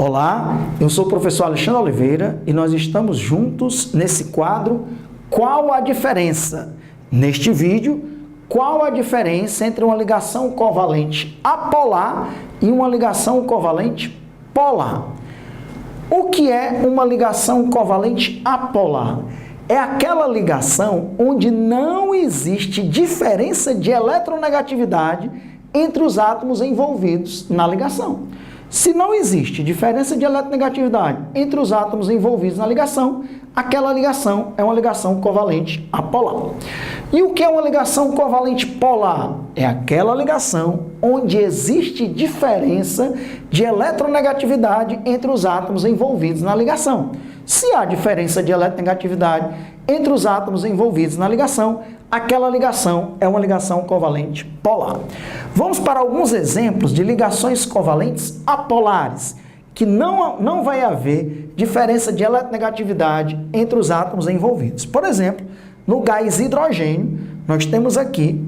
Olá, eu sou o professor Alexandre Oliveira e nós estamos juntos nesse quadro Qual a diferença? Neste vídeo, qual a diferença entre uma ligação covalente apolar e uma ligação covalente polar? O que é uma ligação covalente apolar? É aquela ligação onde não existe diferença de eletronegatividade entre os átomos envolvidos na ligação. Se não existe diferença de eletronegatividade entre os átomos envolvidos na ligação, aquela ligação é uma ligação covalente apolar. E o que é uma ligação covalente polar? É aquela ligação onde existe diferença de eletronegatividade entre os átomos envolvidos na ligação. Se há diferença de eletronegatividade entre os átomos envolvidos na ligação, aquela ligação é uma ligação covalente polar. Vamos para alguns exemplos de ligações covalentes apolares, que não vai haver diferença de eletronegatividade entre os átomos envolvidos. Por exemplo, no gás hidrogênio, nós temos aqui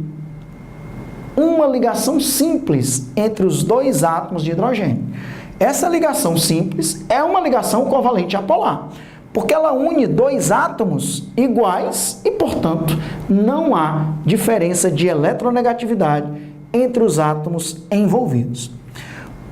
uma ligação simples entre os dois átomos de hidrogênio. Essa ligação simples é uma ligação covalente apolar, porque ela une dois átomos iguais e, portanto, não há diferença de eletronegatividade entre os átomos envolvidos.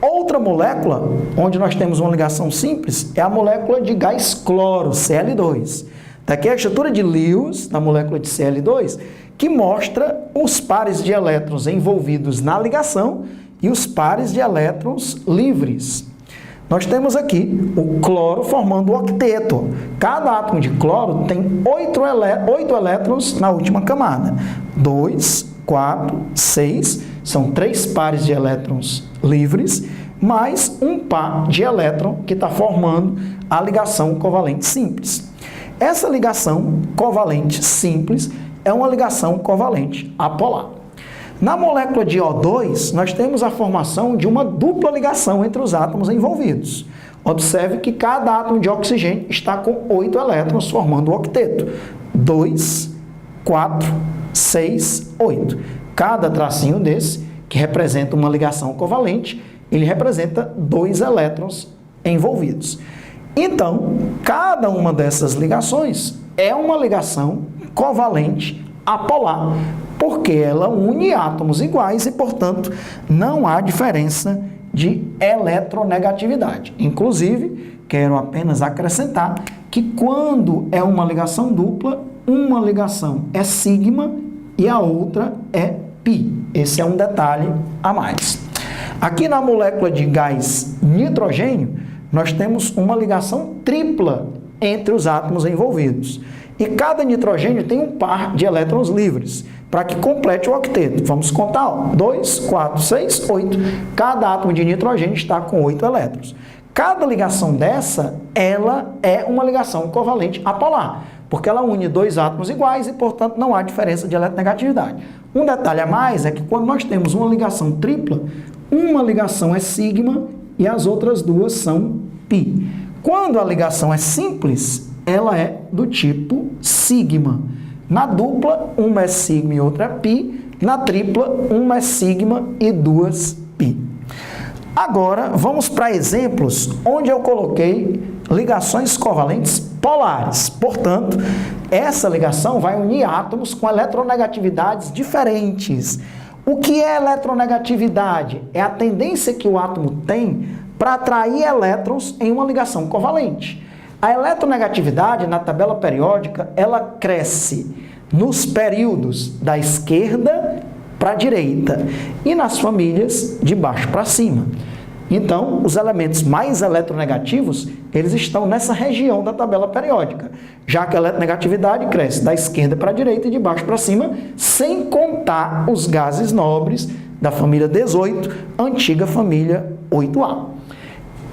Outra molécula, onde nós temos uma ligação simples, é a molécula de gás cloro, Cl2. Daqui a estrutura de Lewis, da molécula de Cl2, que mostra os pares de elétrons envolvidos na ligação e os pares de elétrons livres. Nós temos aqui o cloro formando o octeto. Cada átomo de cloro tem 8 elétrons na última camada. 2, 4, 6, são 3 pares de elétrons livres, mais um par de elétron que está formando a ligação covalente simples. Essa ligação covalente simples é uma ligação covalente apolar. Na molécula de O2, nós temos a formação de uma dupla ligação entre os átomos envolvidos. Observe que cada átomo de oxigênio está com 8 elétrons formando o octeto. 2, 4, 6, 8. Cada tracinho desse, que representa uma ligação covalente, ele representa 2 elétrons envolvidos. Então, cada uma dessas ligações é uma ligação covalente apolar, porque ela une átomos iguais e, portanto, não há diferença de eletronegatividade. Inclusive, quero apenas acrescentar que quando é uma ligação dupla, uma ligação é sigma e a outra é pi. Esse é um detalhe a mais. Aqui na molécula de gás nitrogênio, nós temos uma ligação tripla entre os átomos envolvidos. E cada nitrogênio tem um par de elétrons livres, para que complete o octeto. Vamos contar, 2, 4, 6, 8. Cada átomo de nitrogênio está com 8 elétrons. Cada ligação dessa, ela é uma ligação covalente apolar, porque ela une 2 átomos iguais e, portanto, não há diferença de eletronegatividade. Um detalhe a mais é que quando nós temos uma ligação tripla, uma ligação é sigma e as outras duas são pi. Quando a ligação é simples, ela é do tipo sigma. Na dupla, uma é sigma e outra é pi. Na tripla, uma é sigma e 2 pi. Agora, vamos para exemplos onde eu coloquei ligações covalentes polares. Portanto, essa ligação vai unir átomos com eletronegatividades diferentes. O que é eletronegatividade? É a tendência que o átomo tem para atrair elétrons em uma ligação covalente. A eletronegatividade na tabela periódica, ela cresce nos períodos da esquerda para a direita e nas famílias de baixo para cima. Então, os elementos mais eletronegativos, eles estão nessa região da tabela periódica, já que a eletronegatividade cresce da esquerda para a direita e de baixo para cima, sem contar os gases nobres da família 18, antiga família 8A.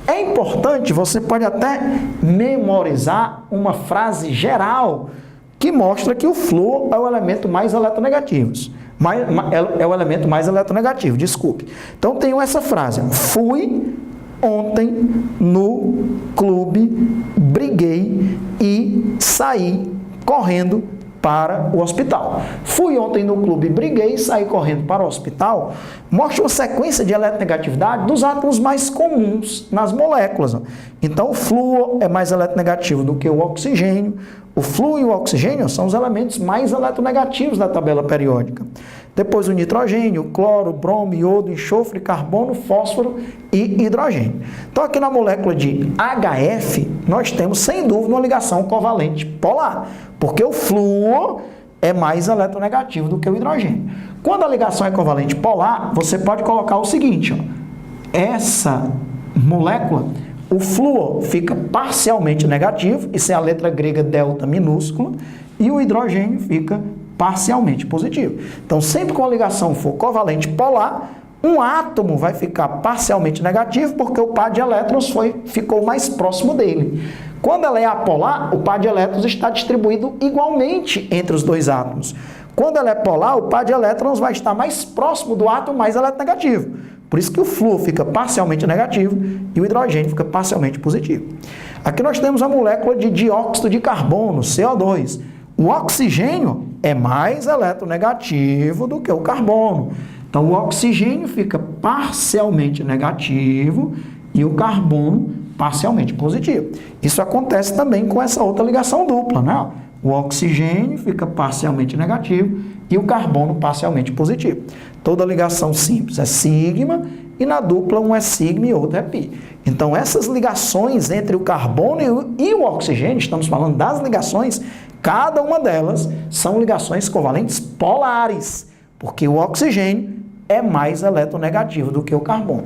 É importante, você pode até memorizar uma frase geral que mostra que o flúor é o elemento mais eletronegativo. É o elemento mais eletronegativo, desculpe. Então, tenho essa frase. Fui ontem no clube, briguei e saí correndo para o hospital. Fui ontem no clube, briguei, saí correndo para o hospital. Mostra uma sequência de eletronegatividade dos átomos mais comuns nas moléculas. Então, o flúor é mais eletronegativo do que o oxigênio. O flúor e o oxigênio são os elementos mais eletronegativos da tabela periódica. Depois o nitrogênio, o cloro, o bromo, iodo, enxofre, carbono, fósforo e hidrogênio. Então, aqui na molécula de HF, nós temos, sem dúvida, uma ligação covalente polar, porque o flúor é mais eletronegativo do que o hidrogênio. Quando a ligação é covalente polar, você pode colocar o seguinte, ó, essa molécula, o flúor fica parcialmente negativo, isso é a letra grega delta minúscula, e o hidrogênio fica parcialmente positivo. Então, sempre que a ligação for covalente polar, um átomo vai ficar parcialmente negativo porque o par de elétrons ficou mais próximo dele. Quando ela é apolar, o par de elétrons está distribuído igualmente entre os dois átomos. Quando ela é polar, o par de elétrons vai estar mais próximo do átomo mais eletronegativo. Por isso que o flúor fica parcialmente negativo e o hidrogênio fica parcialmente positivo. Aqui nós temos a molécula de dióxido de carbono, CO2. O oxigênio é mais eletronegativo do que o carbono. Então, o oxigênio fica parcialmente negativo e o carbono parcialmente positivo. Isso acontece também com essa outra ligação dupla, né? O oxigênio fica parcialmente negativo e o carbono parcialmente positivo. Toda ligação simples é sigma e na dupla um é sigma e outro é pi. Então, essas ligações entre o carbono e o oxigênio, estamos falando das ligações, cada uma delas são ligações covalentes polares, porque o oxigênio é mais eletronegativo do que o carbono.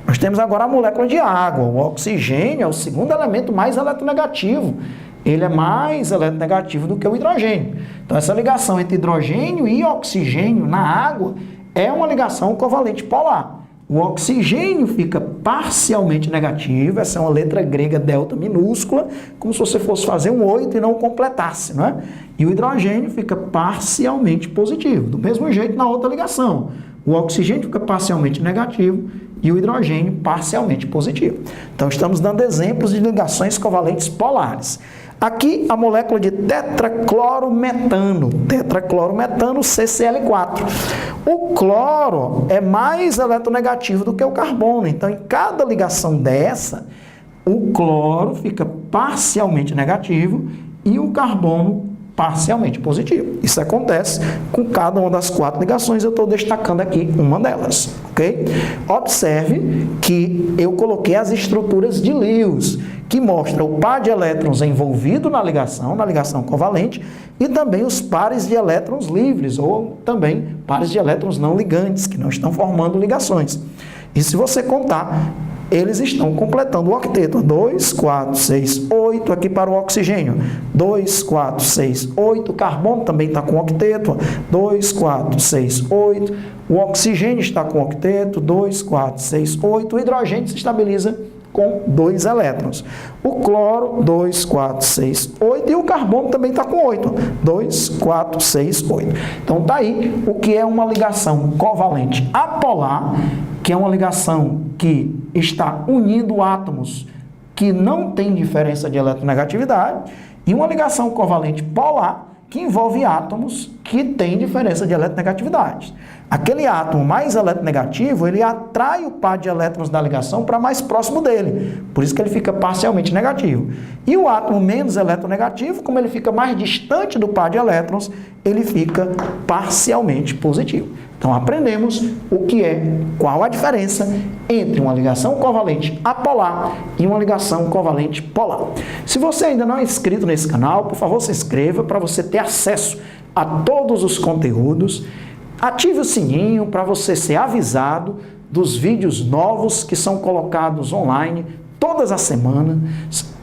Nós temos agora a molécula de água. O oxigênio é o segundo elemento mais eletronegativo. Ele é mais eletronegativo do que o hidrogênio. Então, essa ligação entre hidrogênio e oxigênio na água é uma ligação covalente polar. O oxigênio fica parcialmente negativo, essa é uma letra grega delta minúscula, como se você fosse fazer um 8 e não completasse, não é? E o hidrogênio fica parcialmente positivo. Do mesmo jeito na outra ligação. O oxigênio fica parcialmente negativo e o hidrogênio parcialmente positivo. Então, estamos dando exemplos de ligações covalentes polares. Aqui, a molécula de tetraclorometano, CCl4. O cloro é mais eletronegativo do que o carbono. Então, em cada ligação dessa, o cloro fica parcialmente negativo e o carbono parcialmente positivo. Isso acontece com cada uma das 4 ligações, eu estou destacando aqui uma delas, ok? Observe que eu coloquei as estruturas de Lewis, que mostra o par de elétrons envolvido na ligação covalente, e também os pares de elétrons livres, ou também pares de elétrons não ligantes, que não estão formando ligações. E se você contar, eles estão completando o octeto. 2, 4, 6, 8 aqui para o oxigênio. 2, 4, 6, 8. O carbono também está com octeto. 2, 4, 6, 8. O oxigênio está com octeto. 2, 4, 6, 8. O hidrogênio se estabiliza com 2 elétrons. O cloro, 2, 4, 6, 8. E o carbono também está com 8. 2, 4, 6, 8. Então, está aí o que é uma ligação covalente apolar, que é uma ligação que está unindo átomos que não têm diferença de eletronegatividade, e uma ligação covalente polar, que envolve átomos que têm diferença de eletronegatividade. Aquele átomo mais eletronegativo, ele atrai o par de elétrons da ligação para mais próximo dele, por isso que ele fica parcialmente negativo. E o átomo menos eletronegativo, como ele fica mais distante do par de elétrons, ele fica parcialmente positivo. Então, aprendemos qual a diferença entre uma ligação covalente apolar e uma ligação covalente polar. Se você ainda não é inscrito nesse canal, por favor, se inscreva para você ter acesso a todos os conteúdos. Ative o sininho para você ser avisado dos vídeos novos que são colocados online todas as semanas.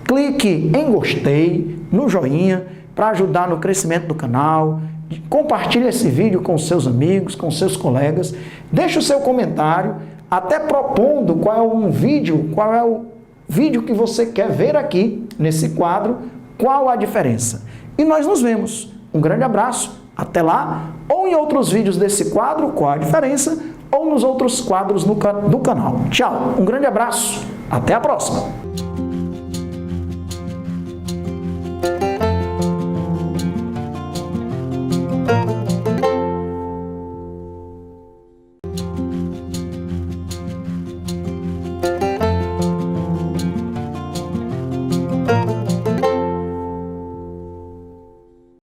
Clique em gostei, no joinha, para ajudar no crescimento do canal. Compartilhe esse vídeo com seus amigos, com seus colegas. Deixe o seu comentário, até propondo qual é o vídeo que você quer ver aqui nesse quadro, qual a diferença. E nós nos vemos. Um grande abraço, até lá, ou em outros vídeos desse quadro, qual a diferença, ou nos outros quadros do canal. Tchau, um grande abraço, até a próxima.